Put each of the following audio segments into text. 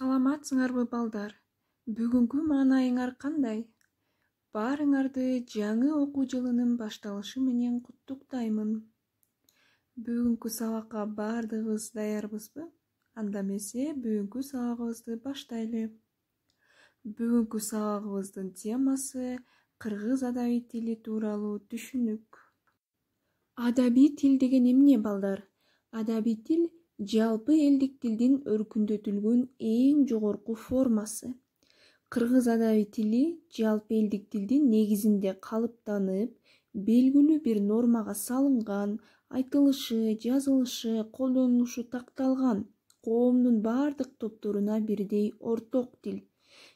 Саламатсыңарбы балдар? Бүгүнкү маанайыңар кандай? Баарыңарды жаңы окуу жылынын башталышы менен куттуктаймын. Бүгүнкү сабакка баардыгыбыз даярбызбы? Анда эмесе бүгүнкү сабагыбызды баштайлы. Бүгүнкү сабагыбыздын темасы кыргыз адабий тили тууралуу түшүнүк. Адабий тил деген эмне балдар? Адабий тил жалпы элдик тилдин өркүндөтүлгөн эң жогорку формасы. Кыргыз адабий тили жалпы элдик тилдин негизинде калыптанып, белгилүү бир нормага салынган, айтылышы, жазылышы, колдонулушу такталган коомдун бардык топторуна бирдей орток тил.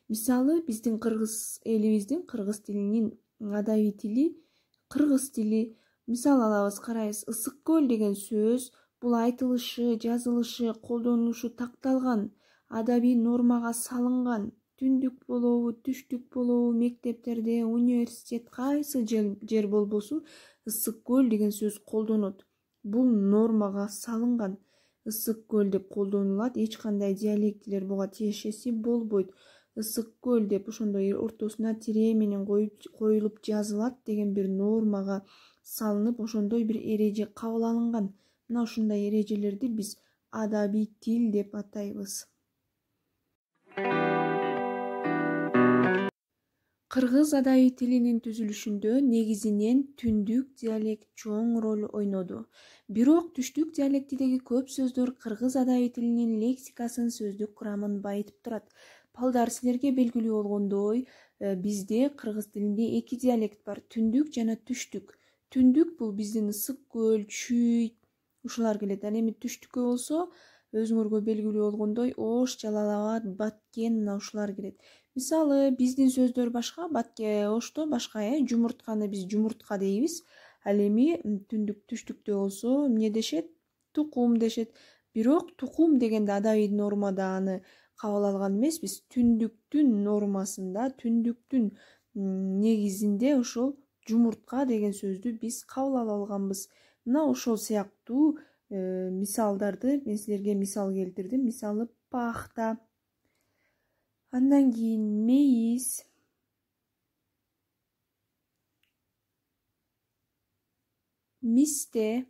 Мисалы, биздин кыргыз элибиздин кыргыз тилинин адабий тили кыргыз тили. Мисал алабыз, карайбыз, ысык көл деген сөз бул айтылышы, жазылышы, колдонулушу такталган, адабий нормага салынган. Түндүк болобу, түштүк болобу, мектептерде, университет кайсы жер болбосун ысык көл деген сөз колдонот. Бул нормага салынган. Ысык көл деп колдонулат, эч кандай диалектилер буга тиешеси болбойт. Ысык көл деп ошондой ортосуна тире менен коюлуп жазылат деген бир нормага салынып, ошондой бир эреже кабыл алынган. Мына ушундай эрежелерди биз адабий тил деп атайбыз. Кыргыз адабий тилинин түзүлүшүндө негизинен түндүк диалект чоң роль ойноду. Бирок түштүк диалектидеги көп сөздөр кыргыз адабий тилинин лексикасын, сөздүк курамын байытып турат. Балдар, силерге белгилүү болгондой, бизде кыргыз тилинде эки диалект бар: түндүк жана түштүк. Түндүк бул биздин ысык көл, чүй, ушулар келет. Ал эми түштүккө болсо, өзүңөргө белгилүү болгондой, Ош, Жалал Абад, Баткен, мына ушулар кирет. Мисалы, биздин сөздөр башка, Ошто башка, жумуртканы биз жумуртка дейбиз. Ал эми түндүк, түштүктө болсо эмне дешет? Тукум дешет. Бирок тукум дегенде адабий нормада аны кабыл алган эмеспиз. Түндүктүн нормасында, түндүктүн негизинде ошол жумуртка деген сөздү биз кабыл ала алганбыз. Мына ошол сыяктуу мисалдарды мен силерге мисал келтирдим. Мисалы, пахта, андан кийин мейиз, мисте,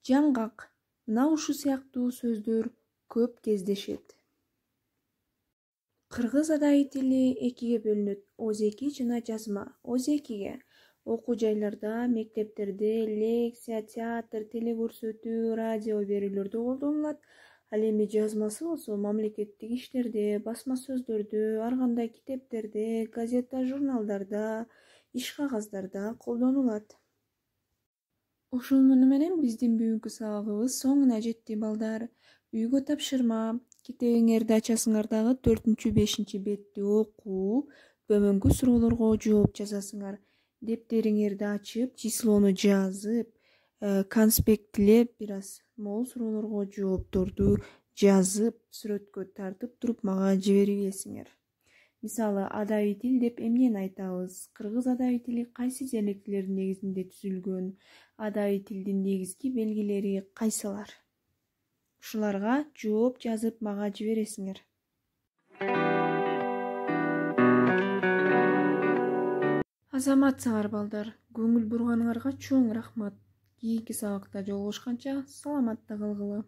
жаңгак. Мына ушу сыяктуу сөздөр көп кездешет. Кыргыз адабий тили экиге бөлүнөт: озеки жана жазма. Озекиге окуу жайларда, мектептерде, лекция, театр, телекөрсөтүү, радио берүүлөрдө колдонулат. Ал эми жазмасы болсо мамлекеттик иштерде, басма сөздөрдө, ар кандай китептерде, газета, журналдарда, иш кагаздарда колдонулат. Ошол менен биздин бүгүнкү сабагыбыз соңуна жетти балдар. Үйгө тапшырма: китебиңерди ачасыңар дагы 4-5 бетти окуп, төмөнкү суроолорго жооп жазасыңар. Дептериңерди ачып, числону жазып, конспекттелеп, бир аз могул суроолорго жоопторду жазып, сүрөткө тартып туруп мага жиберип ийесиңер. Мисалы, адабий тил деп эмнени айтабыз? Кыргыз адабий тили кайсы диалектилердин негизинде түзүлгөн? Адабий тилдин негизги белгилери кайсылар? Ушуларга жооп жазып мага жибересиңер. Азаматсыңар балдар, көңүл бурганыңарга чоң рахмат. Кийинки сабакта жолугушканча саламатта калгыла.